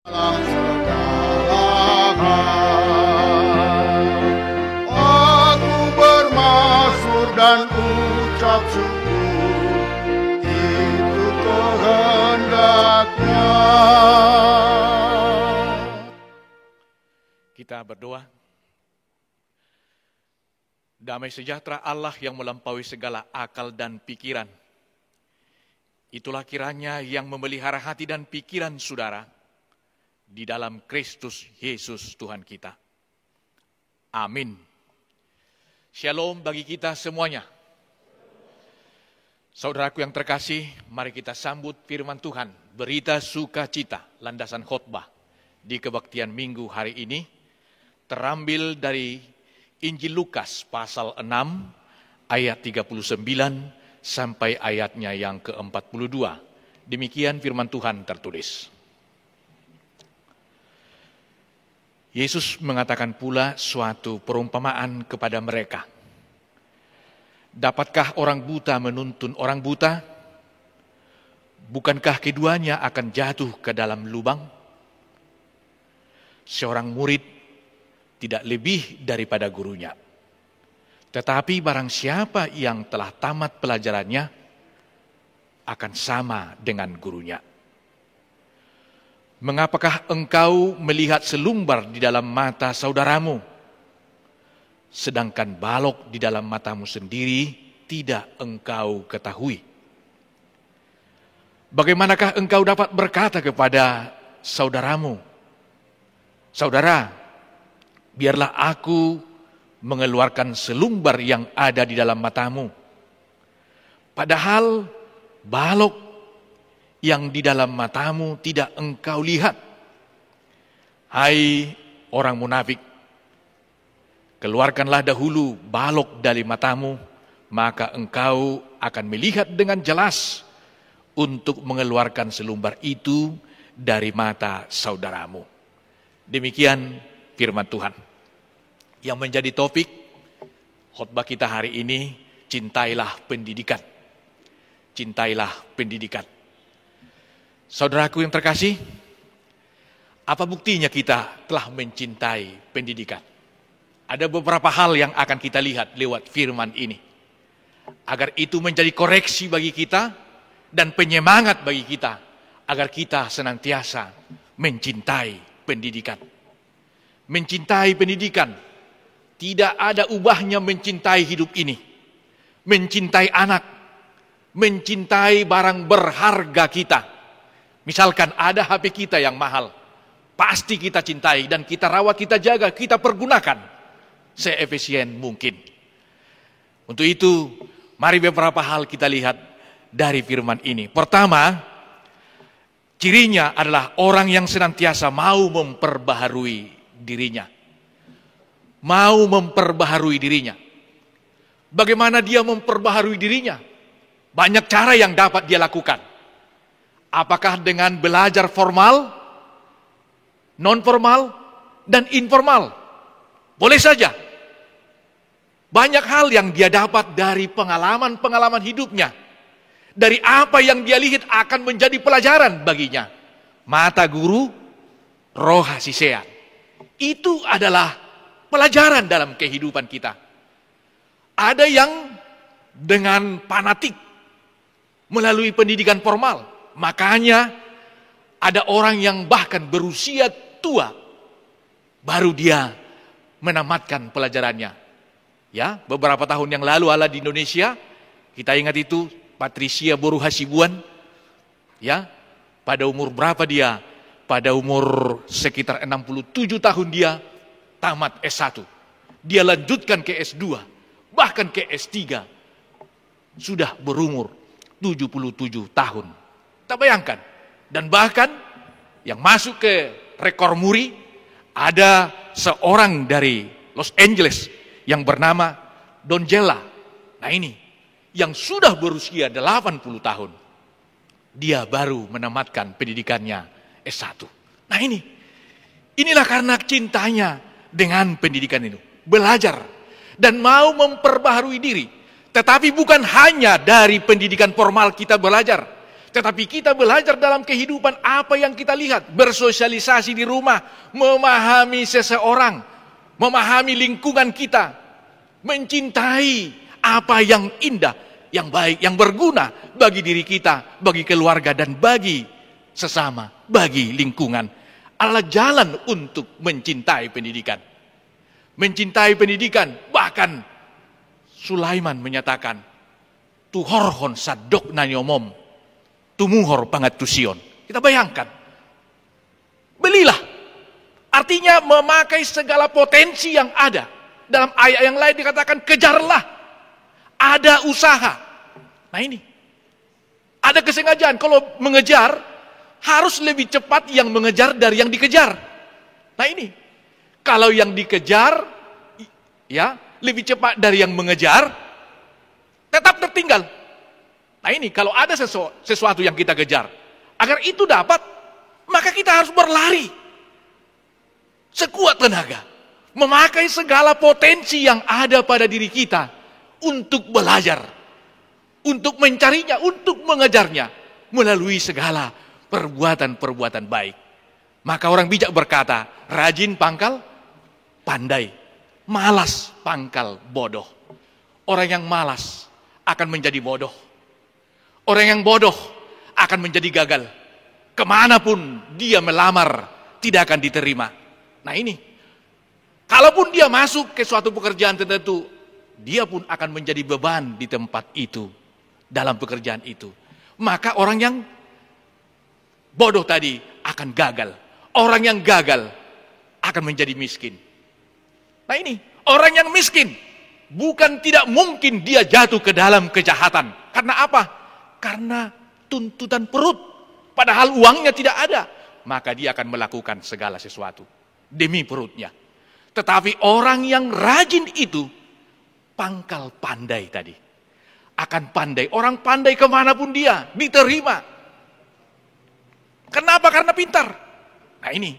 dalam segala hal. Aku bermaksud dan ucap syukur, itu kehendaknya. Kita berdoa. Damai sejahtera Allah yang melampaui segala akal dan pikiran, itulah kiranya yang memelihara hati dan pikiran saudara di dalam Kristus Yesus Tuhan kita. Amin. Shalom bagi kita semuanya. Saudaraku yang terkasih, mari kita sambut firman Tuhan, berita sukacita, landasan khotbah di kebaktian minggu hari ini, terambil dari Injil Lukas pasal 6 ayat 39 sampai ayatnya yang ke-42. Demikian firman Tuhan tertulis. Yesus mengatakan pula suatu perumpamaan kepada mereka. Dapatkah orang buta menuntun orang buta? Bukankah keduanya akan jatuh ke dalam lubang? Seorang murid tidak lebih daripada gurunya. Tetapi barang siapa yang telah tamat pelajarannya akan sama dengan gurunya. Mengapakah engkau melihat selumbar di dalam mata saudaramu, sedangkan balok di dalam matamu sendiri tidak engkau ketahui? Bagaimanakah engkau dapat berkata kepada saudaramu, "Saudara, biarlah aku mengeluarkan selumbar yang ada di dalam matamu," padahal balok yang di dalam matamu tidak engkau lihat? Hai orang munafik, keluarkanlah dahulu balok dari matamu, maka engkau akan melihat dengan jelas untuk mengeluarkan selumbar itu dari mata saudaramu. Demikian firman Tuhan. Yang menjadi topik khotbah kita hari ini, cintailah pendidikan. Cintailah pendidikan. Saudaraku yang terkasih, apa buktinya kita telah mencintai pendidikan? Ada beberapa hal yang akan kita lihat lewat firman ini, agar itu menjadi koreksi bagi kita dan penyemangat bagi kita, agar kita senantiasa mencintai pendidikan. Mencintai pendidikan, tidak ada ubahnya mencintai hidup ini. Mencintai anak, mencintai barang berharga kita. Misalkan ada HP kita yang mahal, pasti kita cintai dan kita rawat, kita jaga, kita pergunakan seefisien mungkin. Untuk itu, mari beberapa hal kita lihat dari firman ini. Pertama, cirinya adalah orang yang senantiasa mau memperbaharui dirinya. Mau memperbaharui dirinya. Bagaimana dia memperbaharui dirinya? Banyak cara yang dapat dia lakukan. Apakah dengan belajar formal, non-formal, dan informal? Boleh saja. Banyak hal yang dia dapat dari pengalaman-pengalaman hidupnya. Dari apa yang dia lihat akan menjadi pelajaran baginya. Mata guru, roh hasisean. Itu adalah pelajaran dalam kehidupan kita. Ada yang dengan fanatik melalui pendidikan formal. Makanya ada orang yang bahkan berusia tua baru dia menamatkan pelajarannya. Ya, beberapa tahun yang lalu ala di Indonesia, kita ingat itu Patricia Boru Hasibuan. Ya, pada umur berapa dia? Pada umur sekitar 67 tahun dia tamat S1. Dia lanjutkan ke S2, bahkan ke S3. Sudah berumur 77 tahun. Tak bayangkan. Dan bahkan yang masuk ke rekor muri, ada seorang dari Los Angeles yang bernama Don Jella. Nah ini, yang sudah berusia 80 tahun. Dia baru menamatkan pendidikannya S1. Nah inilah karena cintanya dengan pendidikan itu. Belajar dan mau memperbaharui diri. Tetapi bukan hanya dari pendidikan formal kita belajar. Tetapi kita belajar dalam kehidupan apa yang kita lihat. Bersosialisasi di rumah, memahami seseorang, memahami lingkungan kita, mencintai apa yang indah, yang baik, yang berguna bagi diri kita, bagi keluarga, dan bagi sesama, bagi lingkungan. Adalah jalan untuk mencintai pendidikan. Mencintai pendidikan, bahkan Sulaiman menyatakan, tuhorhon sadok nanyomom, tumuhor pangatusion. Kita bayangkan, belilah. Artinya memakai segala potensi yang ada. Dalam ayat yang lain dikatakan, kejarlah. Ada usaha. Nah ini, ada kesengajaan. Kalau mengejar, harus lebih cepat yang mengejar dari yang dikejar. Nah ini, kalau yang dikejar, ya lebih cepat dari yang mengejar, tetap tertinggal. Nah ini, kalau ada sesuatu yang kita kejar, agar itu dapat, maka kita harus berlari sekuat tenaga, memakai segala potensi yang ada pada diri kita untuk belajar, untuk mencarinya, untuk mengejarnya melalui segala perbuatan-perbuatan baik. Maka orang bijak berkata, rajin pangkal pandai, malas pangkal bodoh. Orang yang malas akan menjadi bodoh. Orang yang bodoh akan menjadi gagal. Kemanapun dia melamar, tidak akan diterima. Nah ini, kalaupun dia masuk ke suatu pekerjaan tertentu, dia pun akan menjadi beban di tempat itu, dalam pekerjaan itu. Maka orang yang bodoh tadi akan gagal. Orang yang gagal akan menjadi miskin. Nah ini, orang yang miskin, bukan tidak mungkin dia jatuh ke dalam kejahatan. Karena apa? Karena tuntutan perut. Padahal uangnya tidak ada. Maka dia akan melakukan segala sesuatu demi perutnya. Tetapi orang yang rajin itu, pangkal pandai tadi, akan pandai. Orang pandai kemanapun dia, diterima. Kenapa? Karena pintar. Nah ini,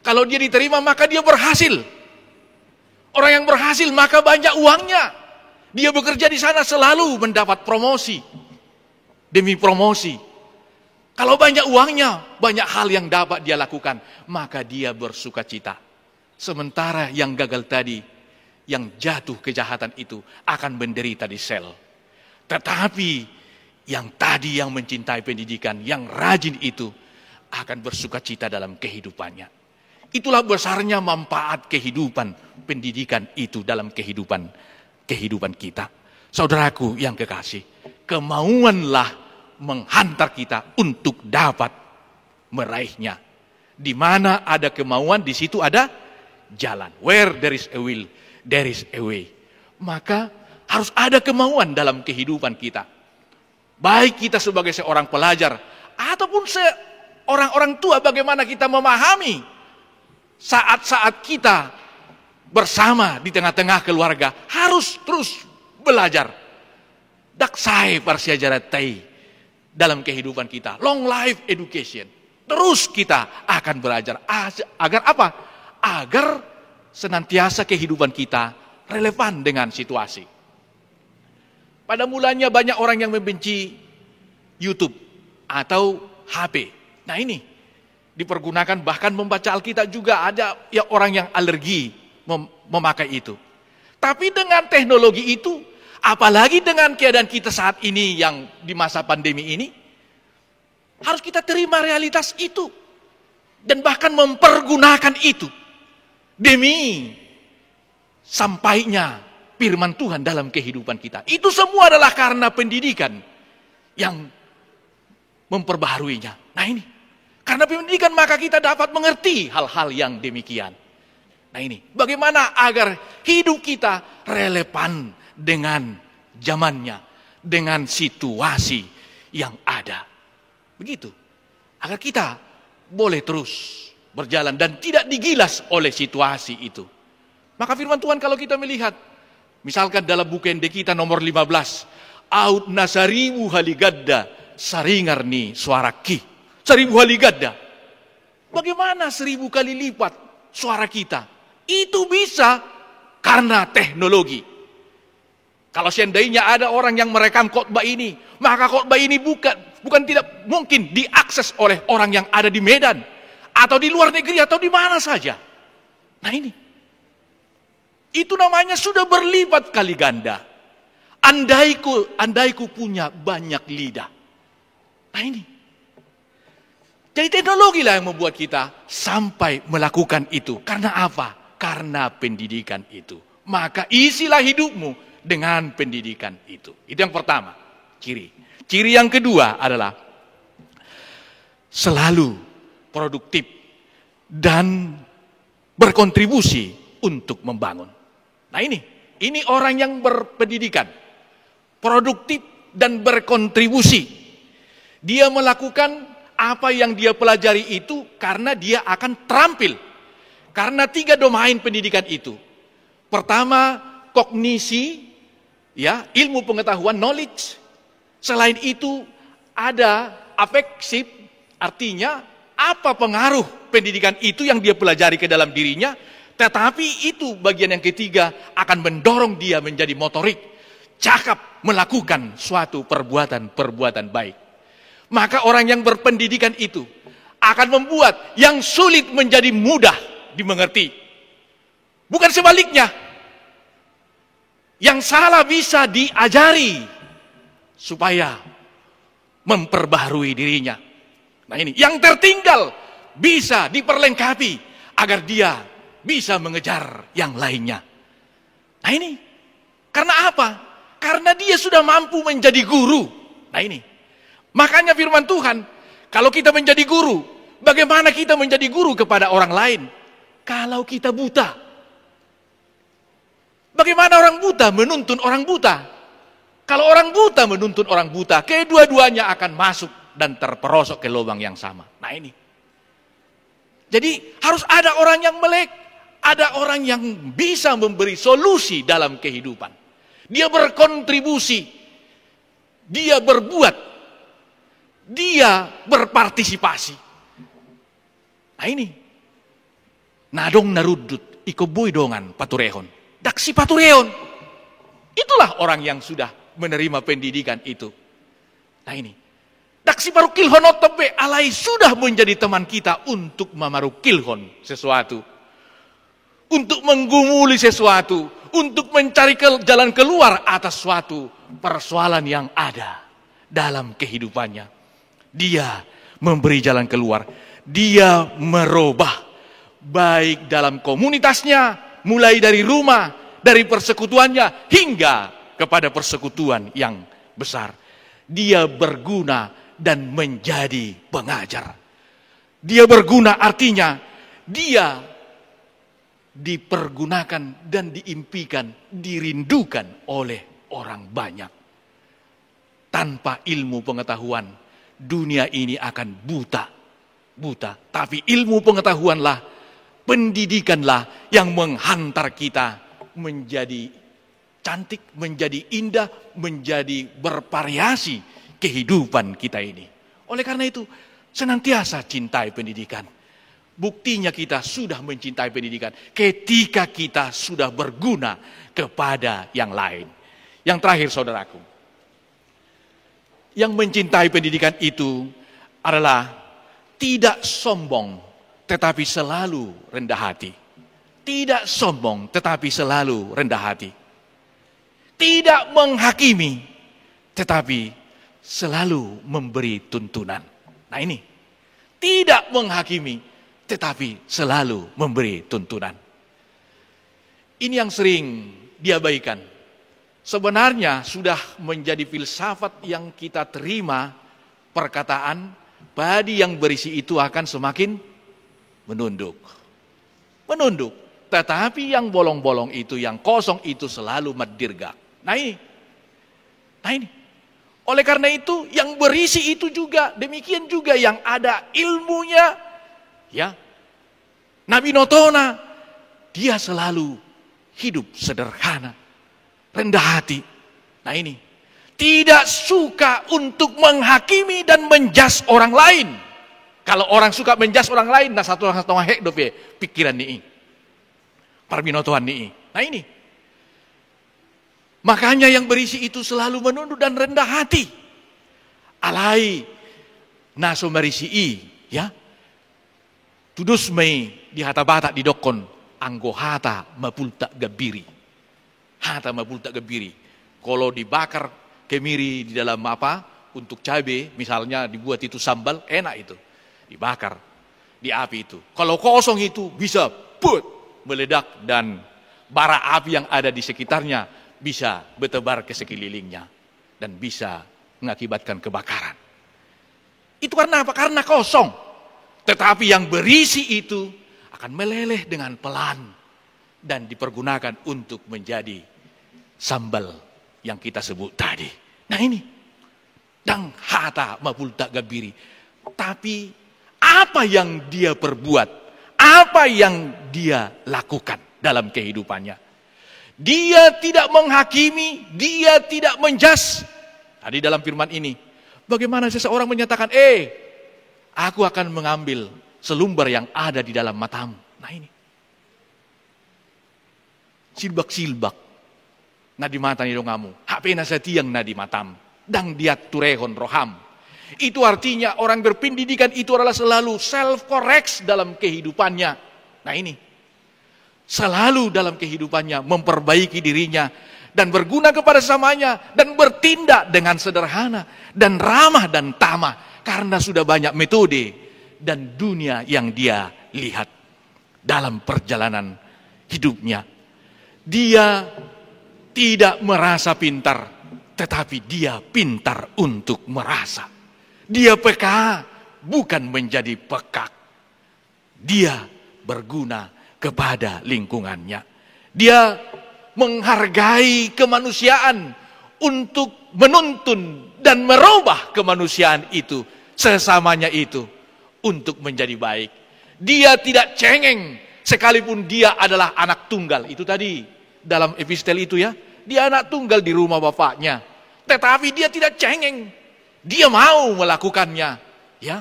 kalau dia diterima maka dia berhasil. Orang yang berhasil maka banyak uangnya. Dia bekerja di sana selalu mendapat promosi demi promosi. Kalau banyak uangnya, banyak hal yang dapat dia lakukan, maka dia bersuka cita. Sementara yang gagal tadi, yang jatuh kejahatan itu akan menderita di sel. Tetapi yang tadi yang mencintai pendidikan, yang rajin itu akan bersuka cita dalam kehidupannya. Itulah besarnya manfaat kehidupan pendidikan itu dalam kehidupan kita. Saudaraku yang kekasih, kemauanlah menghantar kita untuk dapat meraihnya. Di mana ada kemauan, di situ ada jalan. Where there is a will, there is a way. Maka harus ada kemauan dalam kehidupan kita. Baik kita sebagai seorang pelajar, ataupun orang tua, bagaimana kita memahami saat-saat kita bersama di tengah-tengah keluarga, harus terus belajar. Daksai parsiajaratai dalam kehidupan kita. Long life education. Terus kita akan belajar. Agar apa? Agar senantiasa kehidupan kita relevan dengan situasi. Pada mulanya banyak orang yang membenci YouTube atau HP. Nah ini dipergunakan, bahkan membaca Alkitab juga ada ya orang yang alergi memakai itu. Tapi dengan teknologi itu, apalagi dengan keadaan kita saat ini yang di masa pandemi ini, harus kita terima realitas itu. Dan bahkan mempergunakan itu demi sampainya firman Tuhan dalam kehidupan kita. Itu semua adalah karena pendidikan yang memperbaharuinya. Nah ini, karena pendidikan maka kita dapat mengerti hal-hal yang demikian. Nah ini, bagaimana agar hidup kita relevan dengan zamannya, dengan situasi yang ada. Begitu. Agar kita boleh terus berjalan dan tidak digilas oleh situasi itu. Maka firman Tuhan kalau kita melihat, misalkan dalam buku ND kita nomor 15, Aut nasaribu haligadda saringarni suaraki. 1000 haligadda. Bagaimana 1000 kali lipat suara kita? Itu bisa karena teknologi. Kalau seandainya ada orang yang merekam khotbah ini, maka khotbah ini bukan bukan tidak mungkin diakses oleh orang yang ada di Medan, atau di luar negeri, atau di mana saja. Nah ini, itu namanya sudah berlipat kali ganda. Andaiku punya banyak lidah. Nah ini. Jadi teknologi lah yang membuat kita sampai melakukan itu. Karena apa? Karena pendidikan itu. Maka isilah hidupmu dengan pendidikan itu. Itu yang pertama, ciri. Ciri yang kedua adalah selalu produktif dan berkontribusi untuk membangun. Nah ini orang yang berpendidikan, produktif dan berkontribusi. Dia melakukan apa yang dia pelajari itu karena dia akan terampil. Karena 3 domain pendidikan itu. Pertama, kognisi, ya, ilmu pengetahuan, knowledge. Selain itu ada afektif, artinya apa pengaruh pendidikan itu yang dia pelajari ke dalam dirinya, tetapi itu bagian yang ketiga akan mendorong dia menjadi motorik, cakap melakukan suatu perbuatan baik. Maka orang yang berpendidikan itu akan membuat yang sulit menjadi mudah dimengerti. Bukan sebaliknya. Yang salah bisa diajari supaya memperbaharui dirinya. Nah ini, yang tertinggal bisa diperlengkapi agar dia bisa mengejar yang lainnya. Nah ini, karena apa? Karena dia sudah mampu menjadi guru. Nah ini, makanya firman Tuhan, kalau kita menjadi guru, bagaimana kita menjadi guru kepada orang lain? Kalau kita buta, bagaimana orang buta menuntun orang buta? Kalau orang buta menuntun orang buta, kedua-duanya akan masuk dan terperosok ke lubang yang sama. Nah ini. Jadi harus ada orang yang melek, ada orang yang bisa memberi solusi dalam kehidupan. Dia berkontribusi, dia berbuat, dia berpartisipasi. Nah ini. Nadong narudut, iko buidongan paturehon. Daksi paturehon. Itulah orang yang sudah menerima pendidikan itu. Nah ini. Daksi parukilhon otobe alai sudah menjadi teman kita untuk memarukilhon sesuatu. Untuk menggumuli sesuatu. Untuk mencari jalan keluar atas suatu persoalan yang ada dalam kehidupannya. Dia memberi jalan keluar. Dia merubah. Baik dalam komunitasnya, mulai dari rumah, dari persekutuannya, hingga kepada persekutuan yang besar. Dia berguna dan menjadi pengajar. Dia berguna artinya dia dipergunakan dan diimpikan, dirindukan oleh orang banyak. Tanpa ilmu pengetahuan, dunia ini akan buta. Tapi ilmu pengetahuanlah, pendidikanlah yang menghantar kita menjadi cantik, menjadi indah, menjadi bervariasi kehidupan kita ini. Oleh karena itu, senantiasa cintai pendidikan. Buktinya kita sudah mencintai pendidikan ketika kita sudah berguna kepada yang lain. Yang terakhir, saudaraku, yang mencintai pendidikan itu adalah tidak sombong, tetapi selalu rendah hati. Tidak sombong, tetapi selalu rendah hati. Tidak menghakimi, tetapi selalu memberi tuntunan. Nah ini, tidak menghakimi, tetapi selalu memberi tuntunan. Ini yang sering diabaikan. Sebenarnya sudah menjadi filsafat yang kita terima, perkataan, padi yang berisi itu akan semakin menunduk. Tetapi yang bolong-bolong itu, yang kosong itu selalu madirga. Nah ini. Oleh karena itu, yang berisi itu juga, demikian juga yang ada ilmunya, ya. Nabi Notona, dia selalu hidup sederhana, rendah hati. Nah ini, tidak suka untuk menghakimi dan menjas orang lain. Kalau orang suka menjas orang lain, nah satu hek dope pikiran ni, parbinotohan ni. Nah ini, makanya yang berisi itu selalu menunduk dan rendah hati. alai naso marisi ya. Tudus mei di hata bata di dokon anggo hata mapulta gabiri. Hata mapulta gabiri. Kalau dibakar kemiri di dalam untuk cabai, misalnya dibuat itu sambal, enak itu. Dibakar di api itu. Kalau kosong itu bisa meledak dan bara api yang ada di sekitarnya bisa bertebar ke sekelilingnya dan bisa mengakibatkan kebakaran. Itu karena apa? Karena kosong. Tetapi yang berisi itu akan meleleh dengan pelan dan dipergunakan untuk menjadi sambal yang kita sebut tadi. Nah ini, dang hata mapulta gabiri. Tapi apa yang dia perbuat, apa yang dia lakukan dalam kehidupannya. Dia tidak menghakimi, dia tidak menjas. Tadi dalam firman ini, bagaimana seseorang menyatakan, aku akan mengambil selumbar yang ada di dalam matamu. Nah ini, silbak-silbak na di mata ni dongamu, hape na sa tiyang na di matam, dang diat turehon roham. Itu artinya orang berpendidikan itu adalah selalu self-correct dalam kehidupannya. Nah ini, selalu dalam kehidupannya memperbaiki dirinya dan berguna kepada sesamanya dan bertindak dengan sederhana dan ramah dan tamah karena sudah banyak metode dan dunia yang dia lihat dalam perjalanan hidupnya. Dia tidak merasa pintar, tetapi dia pintar untuk merasa. Dia peka, bukan menjadi pekak. Dia berguna kepada lingkungannya. Dia menghargai kemanusiaan untuk menuntun dan merubah kemanusiaan itu, sesamanya itu, untuk menjadi baik. Dia tidak cengeng, sekalipun dia adalah anak tunggal. Itu tadi dalam epistel itu ya. Dia anak tunggal di rumah bapaknya. Tetapi dia tidak cengeng. Dia mau melakukannya. Ya.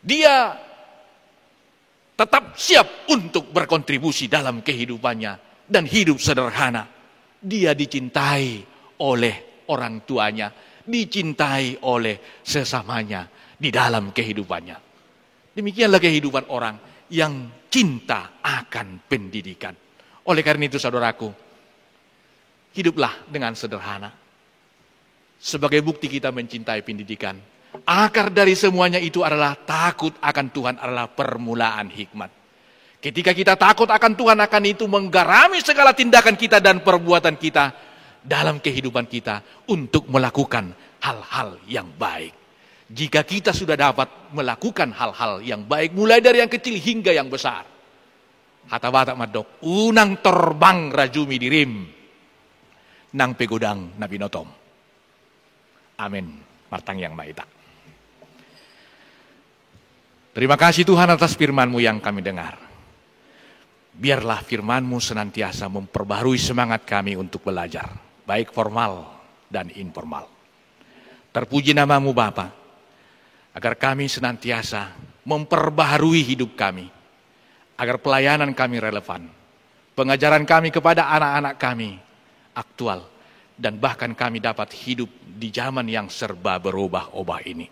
Dia tetap siap untuk berkontribusi dalam kehidupannya dan hidup sederhana. Dia dicintai oleh orang tuanya, dicintai oleh sesamanya di dalam kehidupannya. Demikianlah kehidupan orang yang cinta akan pendidikan. Oleh karena itu saudaraku, hiduplah dengan sederhana. Sebagai bukti kita mencintai pendidikan, akar dari semuanya itu adalah takut akan Tuhan adalah permulaan hikmat. Ketika kita takut akan Tuhan, akan itu menggarami segala tindakan kita dan perbuatan kita dalam kehidupan kita untuk melakukan hal-hal yang baik. Jika kita sudah dapat melakukan hal-hal yang baik, mulai dari yang kecil hingga yang besar. Hata batak madok, unang terbang rajumi dirim, nang pegodang nabi notom. Amin. Martang yang maita. Terima kasih Tuhan atas firman-Mu yang kami dengar. Biarlah firman-Mu senantiasa memperbaharui semangat kami untuk belajar, baik formal dan informal. Terpuji nama-Mu Bapa, agar kami senantiasa memperbaharui hidup kami, agar pelayanan kami relevan, pengajaran kami kepada anak-anak kami aktual, dan bahkan kami dapat hidup di zaman yang serba berubah-ubah ini.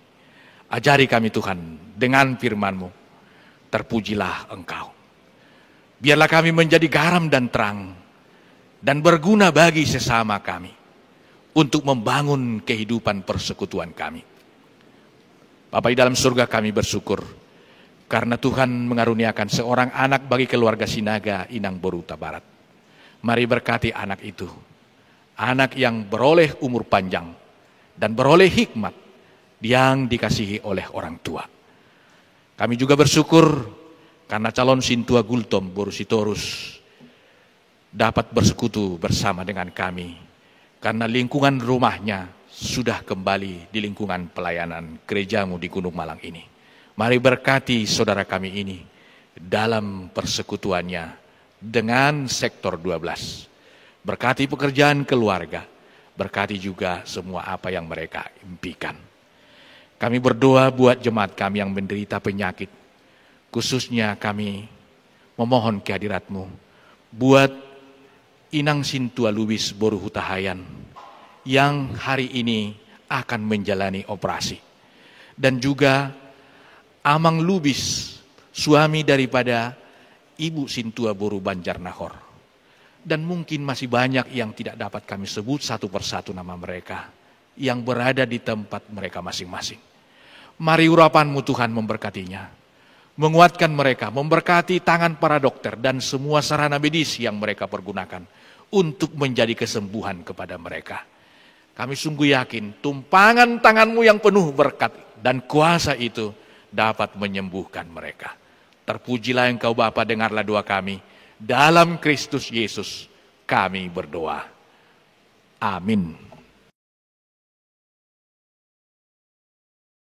Ajari kami Tuhan dengan firman-Mu, terpujilah Engkau. Biarlah kami menjadi garam dan terang, dan berguna bagi sesama kami, untuk membangun kehidupan persekutuan kami. Bapa di dalam surga, kami bersyukur, karena Tuhan mengaruniakan seorang anak bagi keluarga Sinaga Inang Boruta Barat. Mari berkati anak itu, anak yang beroleh umur panjang dan beroleh hikmat yang dikasihi oleh orang tua. Kami juga bersyukur karena calon Sintua Gultom Borusitorus dapat bersekutu bersama dengan kami, karena lingkungan rumahnya sudah kembali di lingkungan pelayanan gerejamu di Gunung Malang ini. Mari berkati saudara kami ini dalam persekutuannya dengan sektor 12. Berkati pekerjaan keluarga, berkati juga semua apa yang mereka impikan. Kami berdoa buat jemaat kami yang menderita penyakit, khususnya kami memohon kehadirat-Mu buat Inang Sintua Lubis Boru Hutahayan yang hari ini akan menjalani operasi. Dan juga Amang Lubis, suami daripada Ibu Sintua Boru Banjarnahor. Dan mungkin masih banyak yang tidak dapat kami sebut satu persatu nama mereka, yang berada di tempat mereka masing-masing. Mari urapanmu Tuhan memberkatinya, menguatkan mereka, memberkati tangan para dokter dan semua sarana medis yang mereka pergunakan untuk menjadi kesembuhan kepada mereka. Kami sungguh yakin tumpangan tanganmu yang penuh berkat dan kuasa itu dapat menyembuhkan mereka. Terpujilah Engkau Bapa, dengarlah doa kami. Dalam Kristus Yesus kami berdoa. Amin.